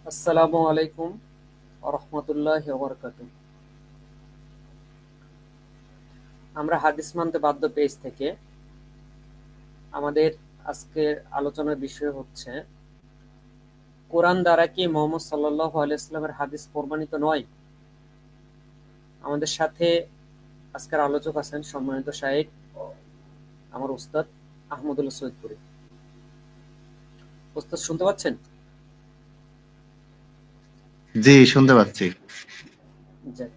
আসসালামু আলাইকুম ওয়া রাহমাতুল্লাহি ওয়া বারাকাতুহু। আমরা হাদিস মানতে বাধ্য পেজ থেকে আমাদের আজকের আলোচনার বিষয় হচ্ছে কোরআন দ্বারা কি মুহাম্মদ সাল্লাল্লাহু আলাইহি ওয়াসাল্লামের হাদিস প্রমাণিত নয়। আমাদের সাথে আজকের আলোচক আছেন সম্মানিত শাইখ আমার উস্তাদ আহমদুল্লাহ সৈয়দপুরি। উস্তাদ শুনতে পাচ্ছেন? জি, শুনতে পাচ্ছি। যাক,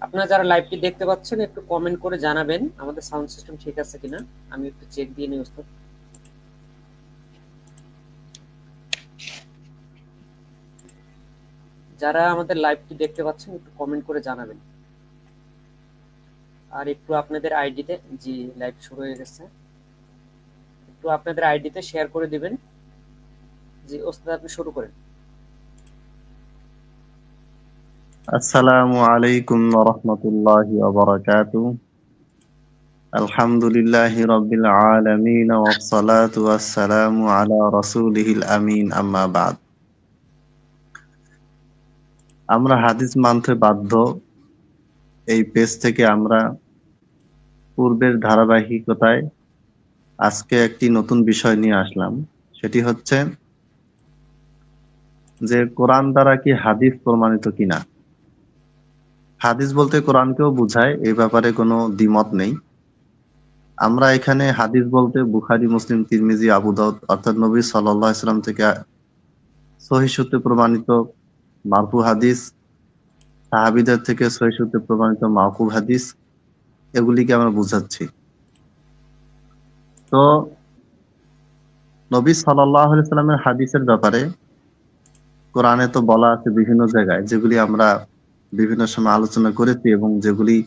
আপনারা যারা লাইভটি দেখতে পাচ্ছেন একটু কমেন্ট করে জানাবেন আমাদের সাউন্ড সিস্টেম ঠিক আছে কিনা। আমি একটু চেক দিয়ে নিই উস্তাদ। যারা আমাদের লাইভটি দেখতে পাচ্ছেন একটু কমেন্ট করে জানাবেন। আর একটু আপনাদের আইডিতে, জি লাইভ শুরু হয়ে গেছে, একটু আপনাদের আইডিতে শেয়ার করে দিবেন। জি ওস্তাদ আপনি শুরু করেন। আসসালামু আলাইকুম ওয়া রাহমাতুল্লাহি ওয়া বারাকাতুহু। আলহামদুলিল্লাহি রাব্বিল আলামিন ওয়াস সালাতু ওয়াস সালামু আলা রাসূলিহিল আমিন, আম্মা বাদ। আমরা হাদিস মানতে বাধ্য এই পেজ থেকে আমরা পূর্বের ধারাবাহিকতায় আজকে একটি নতুন বিষয় নিয়ে আসলাম। সেটি হচ্ছে যে কোরআন দ্বারা কি হাদিস প্রমাণিত কিনা। হাদিস বলতে কোরআনকেও বোঝায়, এই ব্যাপারে কোনো দ্বিমত নেই। আমরা এখানে হাদিস বলতে বুখারী, মুসলিম, তিরমিজি, আবু দাউদ অর্থাৎ নবী সাল্লাল্লাহু আলাইহি ওয়াসাল্লাম থেকে সহিহ সূত্রে প্রমাণিত মারফু হাদিস, সাহাবীদের থেকে সহিহ সূত্রে প্রমাণিত মাওকুফ হাদিস, এগুলিকে আমরা বুঝাচ্ছি। তো নবী সাল্লাল্লাহু আলাইহি ওয়াসাল্লামের হাদিসের ব্যাপারে কোরআনে তো বলা আছে বিভিন্ন জায়গায়, যেগুলি আমরা বিভিন্ন সময় আলোচনা করেছি এবং যেগুলি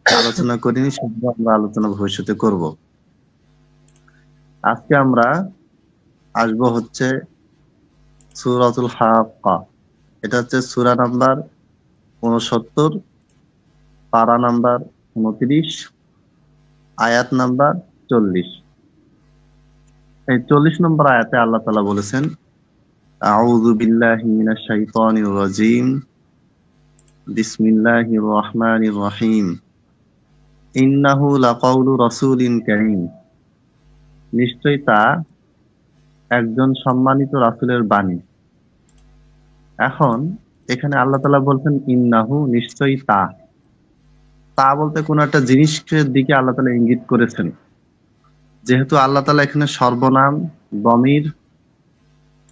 আলোচনা করিনি সেগুলো আমরা আলোচনা ভবিষ্যতে করব। আজকে আমরা আসবো হচ্ছে সূরাতুল হাক্কা। এটা হচ্ছে সূরা নাম্বার ৬৯, পারা নাম্বার ২৯, আয়াত নাম্বার ৪০। এই ৪০ নম্বর আয়াতে আল্লাহ তাআলা বলেছেন, আউযু বিল্লাহি মিনাশ শাইতানির রাজীম, বিসমিল্লাহির রহমানির রহিম, ইন্নাহু লাকাউলু রাসূলিন কারীম। নিশ্চয়ই তা একজন সম্মানিত রাসূলের বাণী। এখন এখানে আল্লাহ তাআলা বলছেন ইন্নাহু, নিশ্চয়ই তা। তা বলতে কোন একটা জিনিসের দিকে আল্লাহ তাআলা ইঙ্গিত করেছেন। যেহেতু আল্লাহ তাআলা এখানে সর্বনাম, দমির,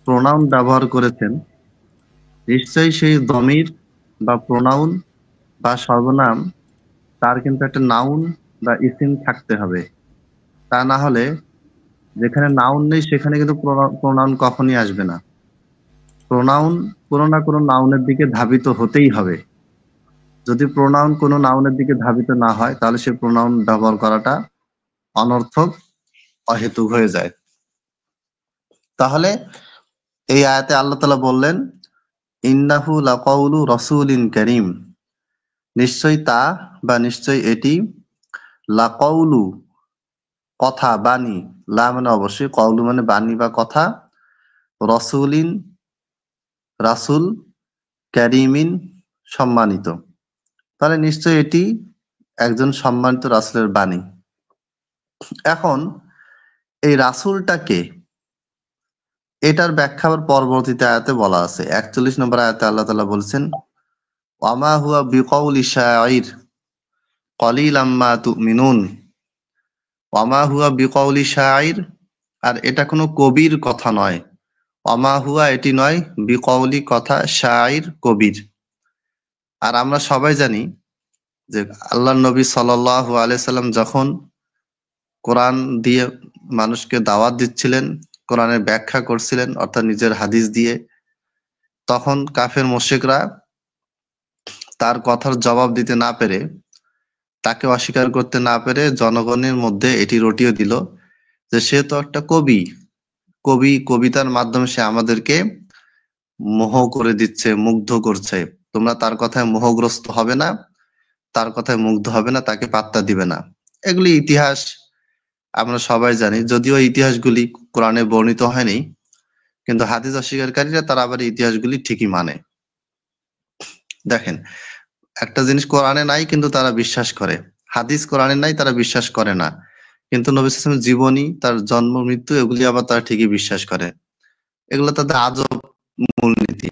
প্রোনাউন ব্যবহার করেছেন, নিশ্চয়ই সেই দমির বা প্রোনাউন বা সর্বনাম তার কিন্তু একটা নাউন বা ইসিম থাকতে হবে। তা না হলে যেখানে নাউন নেই সেখানে কিন্তু প্রোনাউন কখনই আসবে না। প্রোনাউন কোনো না কোনো নাউনের দিকে ধাবিত হতেই হবে। যদি প্রোনাউন কোনো নাউনের দিকে ধাবিত না হয় তাহলে সে প্রোনাউন ব্যবহার করাটা অনর্থক, অহেতুক হয়ে যায়। তাহলে এই আয়াতে আল্লাহ তাআলা বললেন, ইন্নাহু লাকাউলু রাসূলিন কারীম। নিশ্চয়ই তা বা নিশ্চয়ই এটি, লাকাউলু কথা, বাণী, লা মানে অবশ্যই, কওলু মানে বাণী বা কথা, রাসূলিন রাসূল, কারীমিন সম্মানিত। তাহলে নিশ্চয়ই এটি একজন সম্মানিত রাসূলের বাণী। এখন এই রাসূলটা কে, এটার ব্যাখ্যা আবার পরবর্তীতে আয়াতে বলা আছে। ৪১ নম্বর আয়াতে আল্লাহ তাআলা বলছেন, ওয়ামা হুয়া বিকাউলি শাইর কলিলাম মা তুমিনুন। ওয়ামা হুয়া বিকাউলি শাইর, আর এটা কোনো কবির কথা নয়। ওয়ামা হুয়া, এটি নয়, বিকাউলি কথা, শাইর কবির। আর আমরা সবাই জানি যে আল্লাহর নবী সাল্লাল্লাহু আলাইহি সাল্লাম যখন কোরআন দিয়ে মানুষকে দাওয়াত দিচ্ছিলেন, কোরআনের ব্যাখ্যা করছিলেন অর্থাৎ নিজের হাদিস দিয়ে, তখন কাফের মুশরিকরা তার কথার জবাব দিতে না পেরে, তাকে অস্বীকার করতে না পেরে জনগণের মধ্যে এটি রটিয়ে দিল যে সে তো একটা কবি, কবিতার মাধ্যমে সে আমাদেরকে মোহ করে দিচ্ছে, মুগ্ধ করছে। তোমরা তার কথায় মোহগ্রস্ত হবে না, তার কথায় মুগ্ধ হবে না, তাকে পাত্তা দিবে না। এগুলি ইতিহাস আমরা সবাই জানি, যদিও ইতিহাসগুলি কোরআনে বর্ণিত হয়নি, কিন্তু হাদিস অস্বীকারীরা তারা আবার ইতিহাসগুলি ঠিকই মানে। দেখেন, একটা জিনিস কোরআনে নাই কিন্তু তারা বিশ্বাস করে, হাদিস কোরআনে নাই তারা বিশ্বাস করে না, কিন্তু নবী সাল্লাল্লাহু আলাইহি ওয়াসাল্লামের জীবনী, তার জন্ম মৃত্যু এগুলি আবার তারা ঠিকই বিশ্বাস করে। এগুলো তাদের আজব মূলনীতি।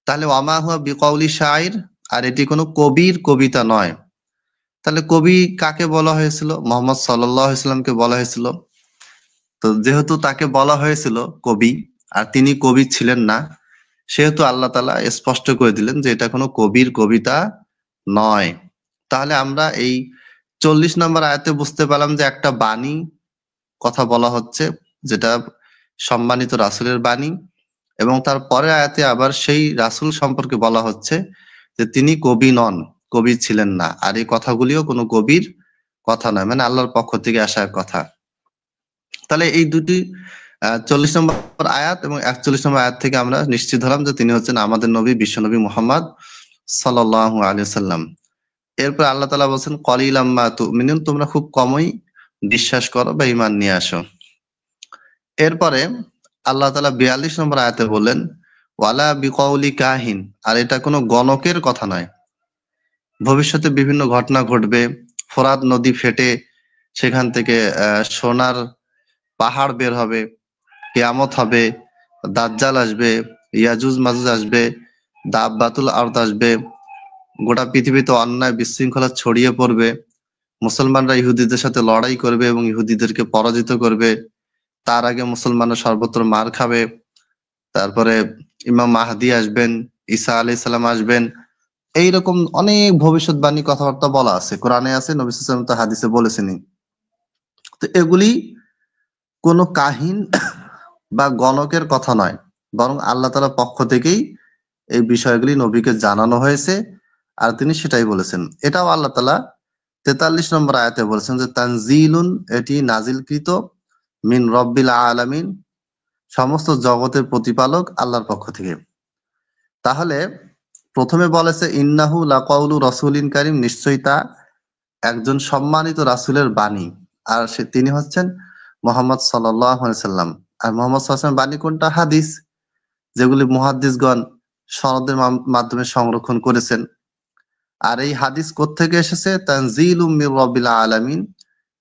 তাহলে ওয়ামা হুয়া বিকাউলি শাইর, আর এটি কোনো কবির কবিতা নয়। তাহলে কবি কাকে বলা হয়েছিল? মুহাম্মদ সাল্লাল্লাহু আলাইহি ওয়াসাল্লামকে বলা হয়েছিল। তো যেহেতু তাকে বলা হয়েছিল কবি, আর তিনি কবি ছিলেন না, সেহেতু আল্লাহ তাআলা স্পষ্ট করে দিলেন যে এটা কোনো কবির কবিতা নয়। তাহলে আমরা এই 40 নম্বর আয়াতে বুঝতে পারলাম যে একটা বাণী কথা বলা হচ্ছে, যেটা সম্মানিত রাসূলের বাণী, এবং তার পরের আয়াতে আবার সেই রাসূল সম্পর্কে বলা হচ্ছে যে তিনি কবি নন, কবি ছিলেন না, আর এই কথাগুলিও কোনো কবির কথা নয়, মানে আল্লাহর পক্ষ থেকে আসা কথা। তাহলে এই দুটি 40 নম্বর আয়াত এবং 41 নম্বর আয়াত থেকে আমরা নিশ্চিত হলাম যে তিনি হচ্ছেন আমাদের নবী, বিশ্বনবী মুহাম্মদ সাল্লাল্লাহু আলাইহি ওয়াসাল্লাম। এরপর আল্লাহ তাআলা বলছেন কলিলাম মা তুমিনুন, তোমরা খুব কমই বিশ্বাস করো বা ঈমান নিয়ে আসো। এরপরে আল্লাহ তাআলা 42 নম্বর আয়াতে বললেন ওয়ালা বিকাউলি কাহিন, আর এটা কোনো গণকের কথা নয়। ভবিষ্যতে বিভিন্ন ঘটনা ঘটবে, ফোরাত নদী ফেটে সেখান থেকে সোনার পাহাড় বের হবে, কিয়ামত হবে, দাজ্জাল আসবে, ইয়াজুজ মাজুজ আসবে, দাব্বাতুল আরদ আসবে, গোটা পৃথিবীতে অন্যায় বিশৃঙ্খলা ছড়িয়ে পড়বে, মুসলমানরা ইহুদিদের সাথে লড়াই করবে এবং ইহুদিদেরকে পরাজিত করবে, তার আগে মুসলমানরা সর্বত্র মার খাবে, তারপরে ইমাম মাহদি আসবেন, ঈসা আলাইহিস সালাম আসবেন, এইরকম অনেক ভবিষ্যৎবাণী কথাবার্তা বলা আছে, কোরআনে আছে, নবী সাল্লাল্লাহু আলাইহি ওয়াসাল্লাম তো হাদিসে বলেছেনই। তো এগুলি কোনো কাহিন বা গণকের কথা নয়, বরং আল্লাহ তাআলার পক্ষ থেকেই এই বিষয়গুলি নবীকে জানানো হয়েছে, আর তিনি সেটাই বলেছেন। এটাও আল্লাহ তাআলা 43 নম্বর আয়াতে বলেছেন যে তানজিলুন, এটি নাজিলকৃত, মিন রব্বিল আলামিন, সমস্ত জগতের প্রতিপালক আল্লাহর পক্ষ থেকে। তাহলে প্রথমে বলেছে ইন্নাহু লাকাউলু রাসূলিন কারীম, নিশ্চয়ই তা একজন সম্মানিত রাসূলের বাণী, আর তিনি হচ্ছেন মুহাম্মদ সাল্লাল্লাহু আলাইহি সাল্লাম। আর মুহাম্মদ সাল্লাল্লাহু আলাইহি সাল্লামের বাণী কোনটা? হাদিস, যেগুলি মুহাদ্দিসগণ সনদের মাধ্যমে সংরক্ষণ করেছেন। আর এই হাদিস কোত্থেকে এসেছে? তানজিলুম মির রাব্বিল আলামিন,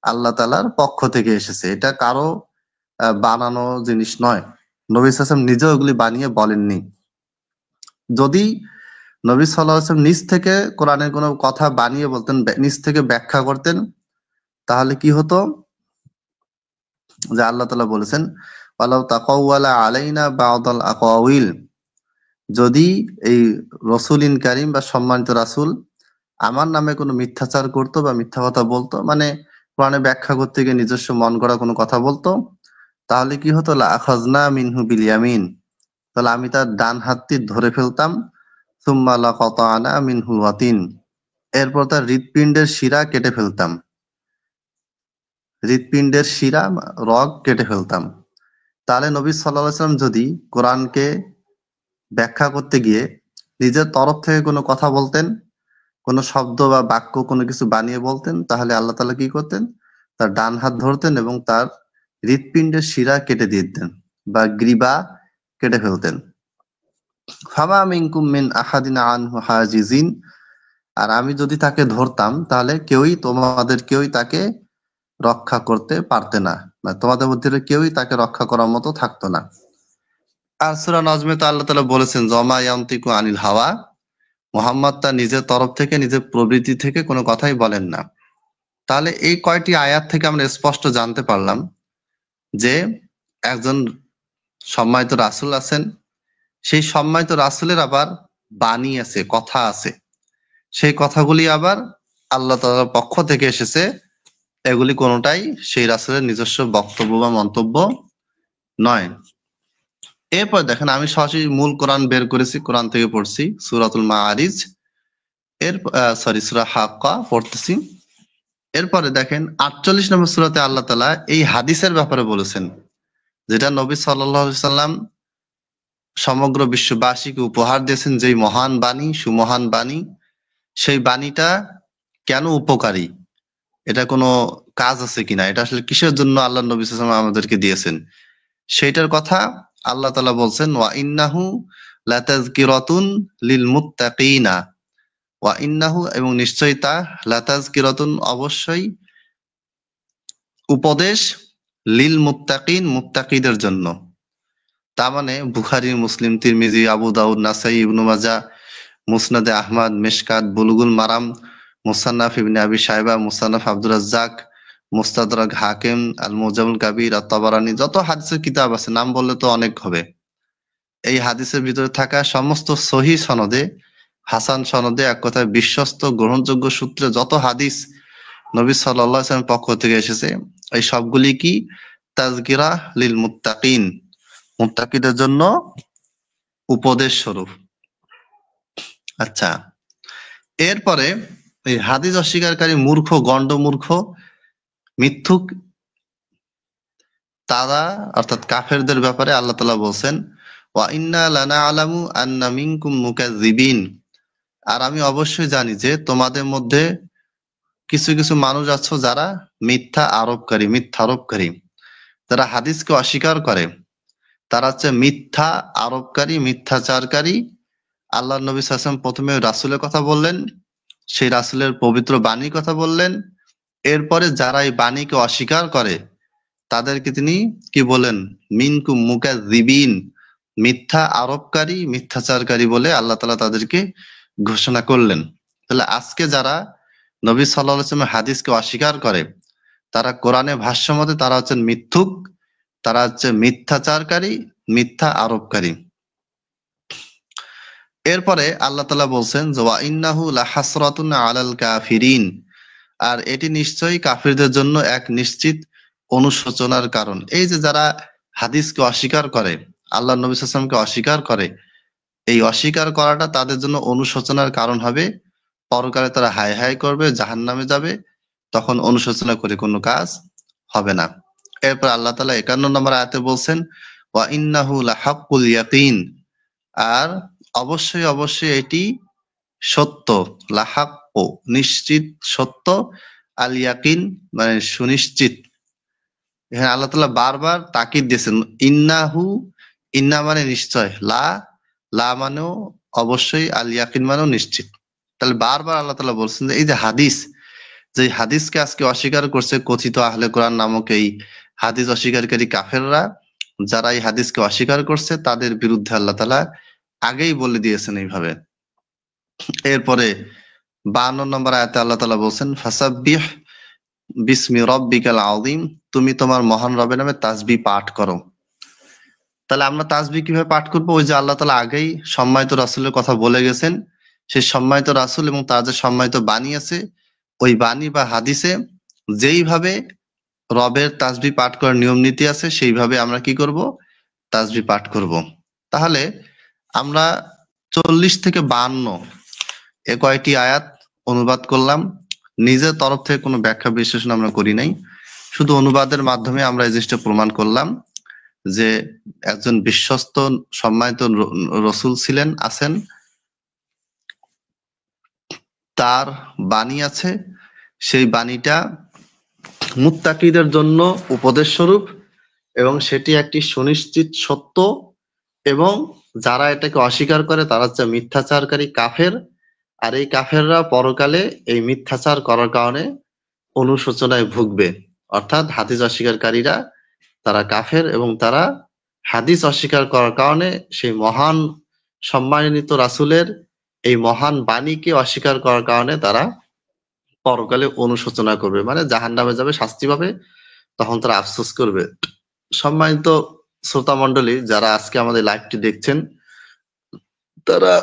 আল্লাহ তাআলার পক্ষ থেকে এসেছে। এটা কারো বানানো জিনিস নয়, নবী সাল্লাল্লাহু আলাইহি ওয়াসাল্লাম নিজেও এগুলি বানিয়ে বলেননি। যদি নবী সাল্লাল্লাহু আলাইহি ওয়াসাল্লাম নিজ থেকে কোরআনের কোনো কথা বানিয়ে বলতেন, নিজ থেকে ব্যাখ্যা করতেন, তাহলে কি হতো? যে আল্লাহ তাআলা বলেছেন ওয়ালাউ তাকাওয়ালা আলাইনা বা'দাল আকাওয়িল, যদি এই রাসূলিন কারীম বা সম্মানিত রাসূল আমার নামে কোনো মিথ্যাচার করতো বা মিথ্যা কথা বলতো, মানে কোরআনে ব্যাখ্যা করতে গিয়ে নিজস্ব মন গড়া কোনো কথা বলতো, তাহলে কি হতো? লা আখাযনা মিনহু বিল ইয়ামিন, তাহলে আমি তার ডান হাতটি ধরে ফেলতাম, সুম্মা লাকাতানা মিনহুল ওয়াতিন, এরপর তার হৃৎপিণ্ডের শিরা কেটে ফেলতাম, হৃৎপিণ্ডের শিরা রগ কেটে ফেলতাম। তাহলে নবী সাল্লাল্লাহু আলাইহি ওয়াসাল্লাম যদি কোরআনকে ব্যাখ্যা করতে গিয়ে নিজের তরফ থেকে কোনো কথা বলতেন, কোনো শব্দ বা বাক্য কোনো কিছু বানিয়ে বলতেন, তাহলে আল্লাহ তাআলা কি করতেন? তার ডান হাত ধরতেন এবং তার হৃৎপিণ্ডের শিরা কেটে দিতেন বা গ্রীবা কেটে ফেলতেন। ফামা মিনকুম মিন আহাদিন আনহু হাজিজিন, আর আমি যদি তাকে ধরতাম তাহলে তোমাদের কেউই তাকে রক্ষা করতে পারতে না, তোমাদের মধ্যে কেউই তাকে রক্ষা করার মতো থাকতো না। আর সূরা নজমে তো আল্লাহ তাআলা বলেছেন জমা ইয়ান্তিকু আনিল হাওয়া, মুহাম্মদ তার নিজের তরফ থেকে, নিজের প্রবৃত্তি থেকে কোনো কথাই বলেন না। তাহলে এই কয়টি আয়াত থেকে আমরা স্পষ্ট জানতে পারলাম যে একজন সম্মানিত রাসূল আছেন, সেই সম্মানিত রাসূলের আবার বাণী আছে, কথা আছে, সেই কথাগুলি আবার আল্লাহ তাআলার পক্ষ থেকে এসেছে, এগুলি কোনোটাই সেই রাসূলের নিজস্ব বক্তব্য বা মন্তব্য নয়। এরপর দেখেন, আমি সরাসরি মূল কোরআন বের করেছি, কোরআন থেকে পড়ছি, সূরাতুল মাআরিজ সূরা হাক্কা পড়তেছি। এরপরে দেখেন 48 নম্বর সূরাতে আল্লাহ তাআলা এই হাদিসের ব্যাপারে বলেছেন, যেটা নবী সাল্লাল্লাহু আলাইহি সাল্লাম সমগ্র বিশ্ববাসীকে উপহার দিয়েছেন, যেই মহান বাণী, সুমহান বাণী, সেই বাণীটা কেন উপকারী, এটা কোনো কাজ আছে কিনা, এটা আসলে কিসের জন্য আল্লাহ নবী সাল্লাল্লাহু আলাইহি ওয়াসাল্লাম আমাদেরকে দিয়েছেন, সেইটার কথা আল্লাহ তাআলা বলছেন ওয়া ইন্নাহু লাতাযকিরাতুন লিল মুত্তাকিনা, ওয়া ইন্নাহু এবং নিশ্চয়ই তা, লাতাযকিরাতুন অবশ্যই উপদেশ, লিল মুত্তাকিন মুত্তাকিদের জন্য। তার মানে বুখারী, মুসলিম, তিরমিজি, আবু দাউদ, নাসাই, ইবনে মাজাহ, মুসনাদে আহমদ, মিশকাত, বুলুগুল মারাম, মুসান্নাফ ইবনে আবি শায়বা, মুসান্নাফ আব্দুর রাজ্জাক, মুস্তাদরাক হাকিম, আল মুজামুল কাবির, আত-তাবারানী, যত হাদিসের কিতাব আছে নাম বললে তো অনেক হবে। এই হাদিসের ভিতরে থাকা সমস্ত সহিহ সনদে, হাসান সনদে, এক কথায় বিশ্বস্ত গ্রহণযোগ্য সূত্রে যত হাদিস নবী সাল্লাল্লাহু আলাইহি ওয়াসাল্লামের পক্ষ থেকে এসেছে, এই সবগুলি কি তাযকিরা লিল মুত্তাকিন, মুত্তাকিদের জন্য উপদেশ স্বরূপ। আচ্ছা, এরপরে এই হাদিস অস্বীকারী মূর্খ, গণ্ড মূর্খ, মিথ্যুক, তারা অর্থাৎ কাফেরদের ব্যাপারে আল্লাহ তাআলা বলছেন ওয়া ইন্না লানা'লামু আন্না মিনকুম মুকাযযিবিন, আর আমি অবশ্যই জানি যে তোমাদের মধ্যে কিছু কিছু মানুষ আছো যারা মিথ্যা আরোপকারী, যারা হাদিসকে অস্বীকার করে, তারা হচ্ছে মিথ্যা আরোপকারী, মিথ্যাচারকারী। আল্লাহর নবী সাল্লাল্লাহু আলাইহি ওয়াসাল্লাম প্রথমে রাসূলের কথা বললেন, সেই রাসূলের পবিত্র বাণীর কথা বললেন। এরপরে যারা এই বাণীকে অস্বীকার করে তাদেরকে তিনি কি বলেন, মিনকুম মুকাযযিবিন, মিথ্যা আরোপকারী, মিথ্যাচারকারী বলে আল্লাহ তাআলা তাদেরকে ঘোষণা করলেন। তাহলে আজকে যারা নবী সাল্লাল্লাহু আলাইহি ওয়াসাল্লামের হাদিসকে অস্বীকার করে, তারা কোরআনের ভাষ্য মতে তারা হচ্ছেন মিথ্যুক, তারা হচ্ছে মিথ্যাচারকারী, মিথ্যা আরোপকারী। এরপরে আল্লাহ তাআলা বলছেন যে ওয়া ইন্নাহু লাহাসরাতুন আলাল কাফিরিন, আর এটি নিশ্চয়ই কাফিরদের জন্য এক নিশ্চিত অনুশোচনার কারণ। এই যে যারা হাদিসকে অস্বীকার করে, আল্লাহর নবী সাল্লাল্লাহু আলাইহি ওয়াসাল্লামকে অস্বীকার করে, এই অস্বীকার করাটা তাদের জন্য অনুশোচনার কারণ হবে। পরকালে তারা হায় হায় করবে, জাহান্নামে যাবে, তখন অনুশোচনা করে কোনো কাজ হবে না। এরপর আল্লাহ তাআলা 51 নম্বর আয়াতে বলছেন ওয়া ইন্নাহু লাহাক্কুল ইয়াকিন, আর অবশ্যই অবশ্যই এটি সত্য, লাহাক্কু নিশ্চিত সত্য, আল ইয়াকিন মানে সুনিশ্চিত। এখানে আল্লাহ তাআলা বারবার তাকিদ দিয়েছেন, ইন্নাহু, ইন্না মানে নিশ্চয়, লা মানেও অবশ্যই, আল ইয়াকিন মানেও নিশ্চিত। তাহলে বারবার আল্লাহ তাআলা বলছেন যে এই যে হাদিস, যে হাদিসকে আজকে অস্বীকার করছে কথিত আহলে কোরআন নামক এই হাদিস অস্বীকারী কাফেররা, যারা এই হাদিসকে অস্বীকার করছে তাদের বিরুদ্ধে আল্লাহ তাআলা আগেই বলে দিয়েছেন এইভাবে। এরপরে 52 নম্বর আয়াতে আল্লাহ তাআলা বলছেন ফাসাব্বিহ বিসমি রাব্বিকাল আযীম, তুমি তোমার মহান রবের নামে তাসবিহ পাঠ করো। তাহলে আমরা তাসবিহ কিভাবে পাঠ করবো? ওই যে আল্লাহ তাআলা আগেই সম্মানিত রাসূলের কথা বলে গেছেন, সেই সম্মানিত রাসূল এবং তার যে সম্মানিত বাণী আছে, ওই বাণী বা হাদিসে যেইভাবে রবের তাসবিহ পাঠ করার নিয়ম নীতি আছে, সেইভাবে আমরা কি করব? তাসবিহ পাঠ করব। তাহলে আমরা 40 থেকে 52 এ কয়টি আয়াত অনুবাদ করলাম। নিজের তরফ থেকে কোনো ব্যাখ্যা বিশ্লেষণ আমরা করি নাই, শুধু অনুবাদের মাধ্যমে আমরা এই জিনিসটা প্রমাণ করলাম যে একজন বিশ্বস্ত সম্মানিত রসুল ছিলেন, আছেন, তার বাণী আছে, সেই বাণীটা মুত্তাকিদের জন্য উপদেশ স্বরূপ, এবং সেটি একটি সুনিশ্চিত সত্য, এবং যারা এটাকে অস্বীকার করে তারা হচ্ছে মিথ্যাচারকারী কাফের। আর এই কাফেররা পরকালে এই মিথ্যাচার করার কারণে অনুশোচনায় ভুগবে। অর্থাৎ হাদিস অস্বীকারীরা তারা কাফের, এবং তারা হাদিস অস্বীকার করার কারণে সেই মহান সম্মানিত রাসূলের এই মহান বাণীকে অস্বীকার করার কারণে তারা পরকালে অনুশোচনা করবে, মানে জাহান্নামে যাবে, শাস্তি পাবে, তখন তারা আফসোস করবে। সম্মানিত শ্রোতা মণ্ডলী, যারা আজকে আমাদের লাইভটি দেখছেন, তারা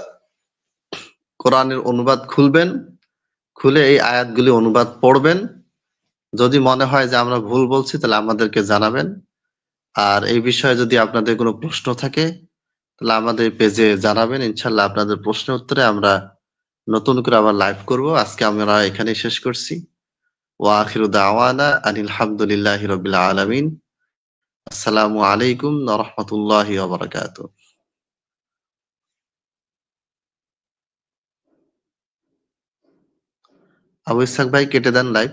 কোরআনের অনুবাদ খুলবেন, খুলে এই আয়াতগুলি অনুবাদ পড়বেন। যদি মনে হয় যে আমরা ভুল বলছি তাহলে আমাদেরকে জানাবেন। আর এই বিষয়ে যদি আপনাদের কোনো প্রশ্ন থাকে তাহলে আমাদের পেজে জানাবেন। ইনশাল্লাহ আপনাদের প্রশ্নের উত্তরে আমরা নতুন করে আবার লাইভ করব। আজকে আমরা এখানেই শেষ করছি। ওয়া আখিরু দাওয়ানা আনিল হামদুলিল্লাহি রাব্বিল আলামিন। আসসালামু আলাইকুম ওয়া রাহমাতুল্লাহি ওয়া বারাকাতুহু। আবু ইসহাক ভাই কেটে দেন লাইভ।